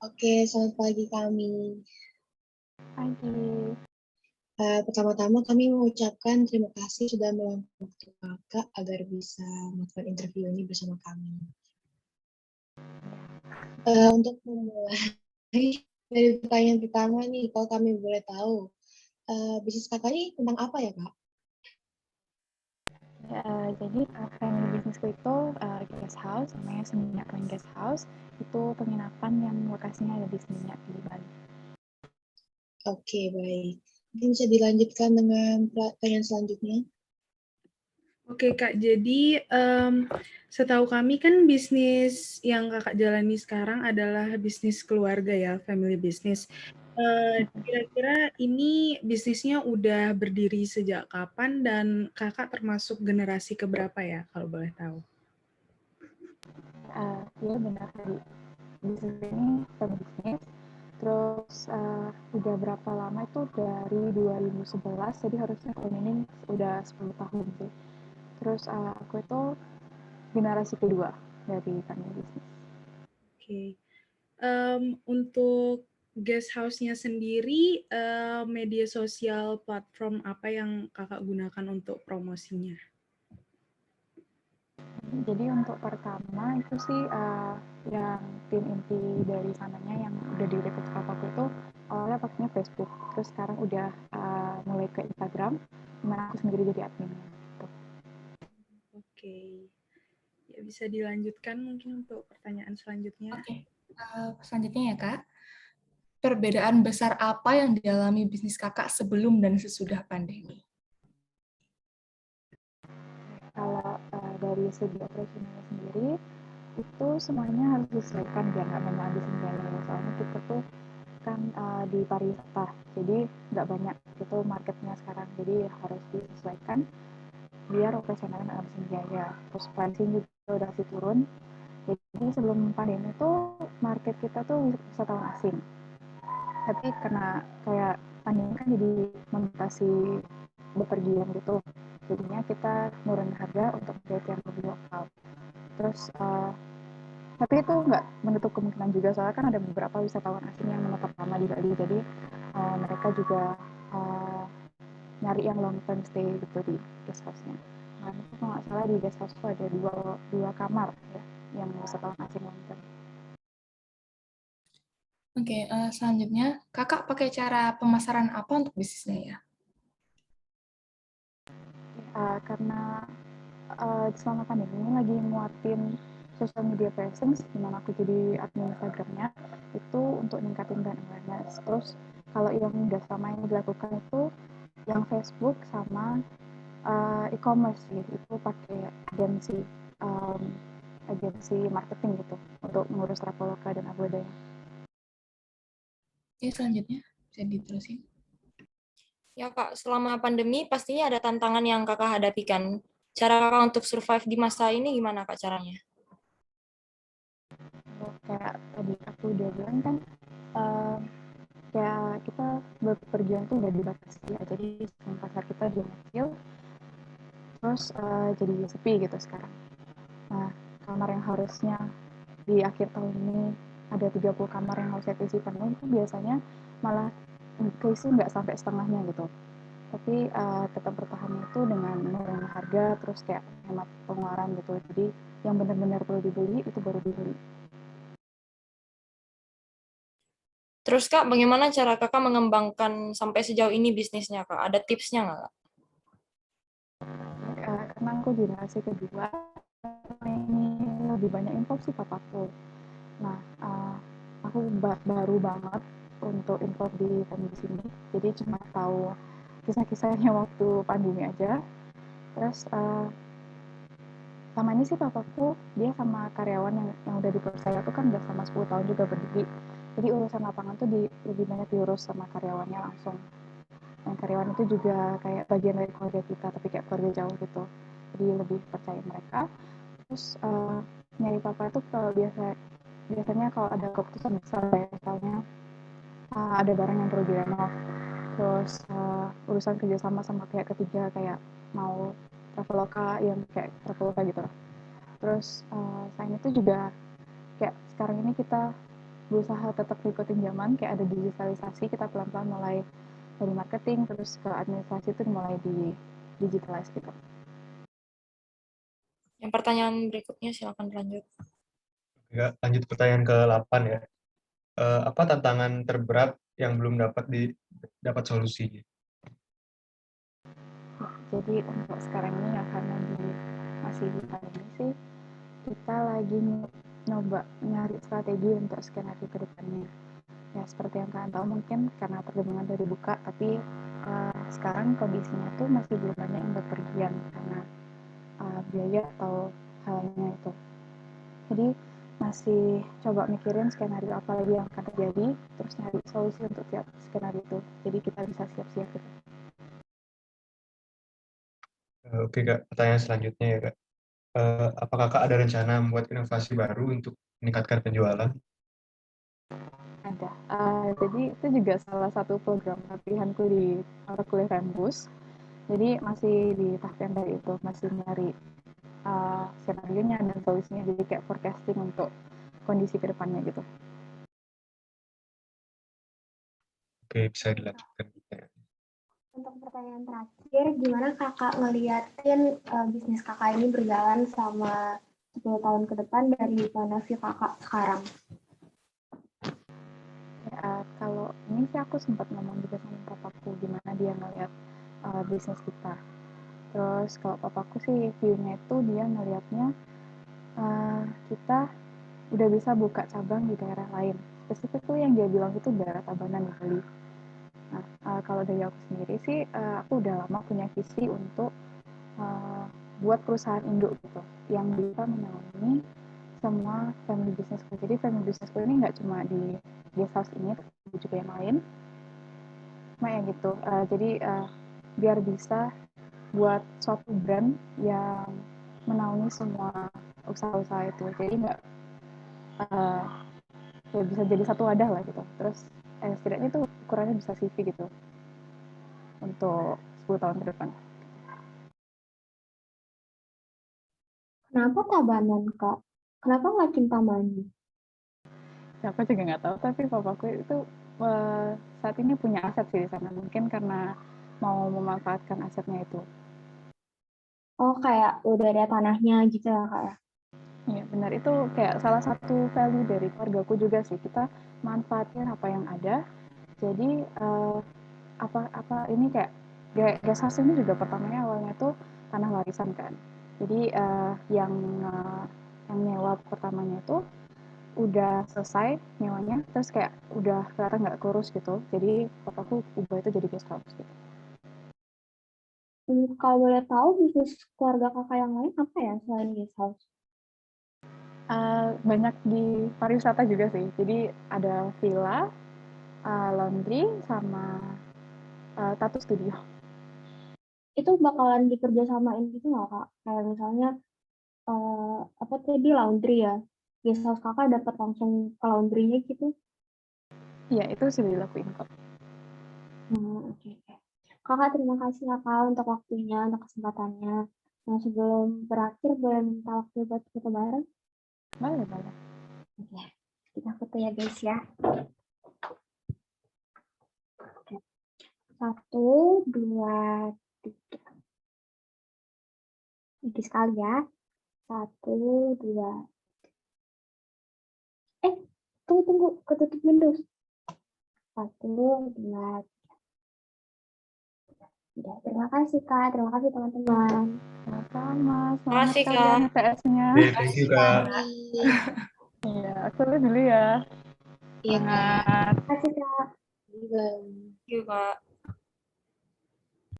Oke, selamat pagi kami. Pagi. Pertama-tama kami mengucapkan terima kasih sudah meluangkan waktu kakak agar bisa melakukan interview ini bersama kami. Untuk memulai dari pertanyaan pertama nih, kalau kami boleh tahu, bisnis kakak ini tentang apa ya kak? Jadi family businessku itu guest house, namanya Seminyak Point Guest House. Itu penginapan yang lokasinya ada di Seminyak di Bali. Oke, baik. Mungkin bisa dilanjutkan dengan pertanyaan selanjutnya. Oke Kak, jadi setahu kami kan bisnis yang Kakak jalani sekarang adalah bisnis keluarga ya, family business. Kira-kira ini bisnisnya udah berdiri sejak kapan dan Kakak termasuk generasi keberapa ya, kalau boleh tahu? Iya benar tadi. Bisnis ini family business. Terus udah berapa lama itu dari 2011, jadi harusnya tahun ini udah 10 tahun sih. Terus aku itu generasi kedua dari family business. Oke. Untuk guest house-nya sendiri, media sosial platform apa yang Kakak gunakan untuk promosinya? Jadi untuk pertama itu sih yang tim inti dari sananya yang udah direkrut papaku itu awalnya pakainya Facebook, terus sekarang udah mulai ke Instagram, dimana aku sendiri jadi adminnya. Gitu. Oke, ya bisa dilanjutkan mungkin untuk pertanyaan selanjutnya. Oke, selanjutnya ya Kak. Perbedaan besar apa yang dialami bisnis kakak sebelum dan sesudah pandemi? Kalau dari segi operasional sendiri, itu semuanya harus disesuaikan biar nggak memang sendiri. Soalnya kita tuh kan di pariwisata, jadi nggak banyak itu marketnya sekarang, jadi harus disesuaikan biar operasionalnya nggak habisin biaya. Terus pricing juga udah sih turun. Jadi sebelum pandemi tuh market kita tuh wisatawan asing. Tapi karena kayak pandemi kan jadi membatasi bepergian gitu. Jadinya kita nurunin harga untuk menjadi yang lebih lokal. Terus tapi itu nggak menutup kemungkinan juga, soalnya kan ada beberapa wisatawan asing yang menetap lama di Bali, jadi mereka juga nyari yang long term stay gitu di guest house-nya. Nah, itu kalau nggak salah di guest house itu ada dua kamar ya, yang wisatawan asing long term. Oke, selanjutnya kakak pakai cara pemasaran apa untuk bisnisnya ya? Karena selama pandemi ini lagi nguatin social media presence, dimana aku jadi admin Instagramnya itu untuk ningkatin brand awareness. Terus kalau yang udah selama ini dilakukan itu yang Facebook sama e-commerce sih, itu pakai agensi marketing gitu untuk mengurus Traveloka dan Agoda. Oke, selanjutnya bisa diterusin. Ya Kak, selama pandemi pastinya ada tantangan yang kakak hadapi kan. Cara kakak untuk survive di masa ini gimana Kak caranya? Kayak tadi aku udah bilang kan, kayak kita berpergian tuh udah dibatasi ya, jadi pasar kita juga kecil, terus jadi sepi gitu sekarang. Nah, kamar yang harusnya di akhir tahun ini ada 30 kamar yang harus saya isi penuh, itu biasanya malah keisi nggak sampai setengahnya gitu. Tapi tetap bertahan itu dengan menurunkan harga, terus kayak hemat pengeluaran gitu. Jadi yang benar-benar perlu dibeli itu baru dibeli. Terus Kak, bagaimana cara kakak mengembangkan sampai sejauh ini bisnisnya Kak? Ada tipsnya nggak Kak? Karena aku generasi kedua, ini lebih banyak info sih papaku. Nah, aku baru banget untuk info di family sini, jadi cuma tahu kisah-kisahnya waktu pandemi aja. Terus sama ini sih papaku, dia sama karyawan yang udah dipercaya tuh kan udah sama 10 tahun juga berdiri. Jadi urusan lapangan tuh lebih banyak diurus sama karyawannya langsung. Dan karyawan itu juga kayak bagian dari keluarga kita, tapi kayak keluarga jauh gitu. Jadi lebih percaya mereka. Terus nyari papa itu kalau biasanya kalau ada keputusan besar ya, misalnya ada barang yang perlu direnov, terus urusan kerjasama sama pihak ketiga kayak mau Traveloka yang kayak Traveloka gitu lah. Terus selain itu juga kayak sekarang ini kita berusaha tetap ngikutin zaman, kayak ada digitalisasi, kita pelan-pelan mulai dari marketing terus ke administrasi itu mulai di digitalize gitu. Yang pertanyaan berikutnya silakan lanjut. Oke, lanjut pertanyaan ke-8 ya. Apa tantangan terberat yang belum dapat solusinya? Jadi untuk sekarang ini ya karena masih di pandemi sih, kita lagi nyoba nyari strategi untuk skenario ke depannya. Ya seperti yang kalian tahu mungkin karena perdagangan dari buka, tapi sekarang kondisinya tuh masih belum banyak yang berpergian karena biaya atau halnya itu. Jadi masih coba mikirin skenario apa lagi yang akan terjadi, terus nyari solusi untuk tiap skenario itu. Jadi kita bisa siap-siap gitu. Oke Kak, pertanyaan selanjutnya ya Kak. Apakah Kak ada rencana membuat inovasi baru untuk meningkatkan penjualan? Ada. Jadi itu juga salah satu program latihanku di mata kuliah Rembus. Jadi masih di tahap yang dari itu, masih nyari skenario-nya dan solusinya, jadi kayak forecasting untuk kondisi ke depannya gitu. Oke, bisa dilanjutkan. Untuk pertanyaan terakhir, gimana kakak ngeliatin bisnis kakak ini berjalan selama 10 tahun ke depan dari point of view kakak sekarang? Ya, kalau ini sih aku sempat ngomong juga sama papaku gimana dia ngeliat bisnis kita. Terus kalau papaku sih view-nya itu dia ngeliatnya kita udah bisa buka cabang di daerah lain. Spesifik tuh yang dia bilang itu daerah Tabanan di Bali. Nah, kalau dari aku sendiri sih, aku udah lama punya visi untuk buat perusahaan induk gitu, yang bisa menaungi semua family businessku. Jadi family businessku ini nggak cuma di guest house ini, tapi juga yang lain. Cuma ya gitu. Jadi biar bisa buat suatu brand yang menaungi semua usaha-usaha itu. Jadi nggak ya bisa jadi satu wadah lah gitu. Terus setidaknya itu ukurannya bisa CV gitu untuk 10 tahun ke depan. Kenapa Tabanan, Kak? Kenapa nggak Kintamani? Ya, aku juga nggak tahu, tapi papaku itu saat ini punya aset sih di sana. Mungkin karena mau memanfaatkan asetnya itu. Oh, kayak udah ada tanahnya gitu ya, Kak? Iya, benar. Itu kayak salah satu value dari keluargaku juga sih. Kita manfaatin apa yang ada. Jadi apa ini kayak guest house ini juga pertamanya awalnya tuh tanah warisan kan. Jadi yang nyewa pertamanya itu udah selesai nyewanya, terus kayak udah kelihatan nggak kurus gitu, jadi papaku ubah itu jadi guest house gitu. Kalau boleh tahu bisnis keluarga kakak yang lain apa ya selain guest house? Banyak di pariwisata juga sih, jadi ada villa, laundry, sama tattoo studio. Itu bakalan dikerjasamain gitu nggak, Kak? Kayak misalnya apa tadi laundry ya, guest house kakak dapat langsung ke laundry-nya gitu? Iya, itu sudah dilakuin kok. Oke. Kakak terima kasih ya Kak untuk waktunya, untuk kesempatannya. Nah sebelum berakhir boleh minta waktu buat foto bareng? Boleh. Oke, kita foto ya guys ya. Oke. 1, 2, 3. Ini sekali ya. 1, 2. Tunggu, ketutup Windows. 1, 2, 3. Udah, terima kasih Kak, terima kasih teman-teman. Sama-sama, semangat Makasih, kalian Kak. ITS-nya. Thank you Kak. Iya, aku dulu ya. Iya Kak. Semangat. Terima kasih Kak. Thank you, Kak.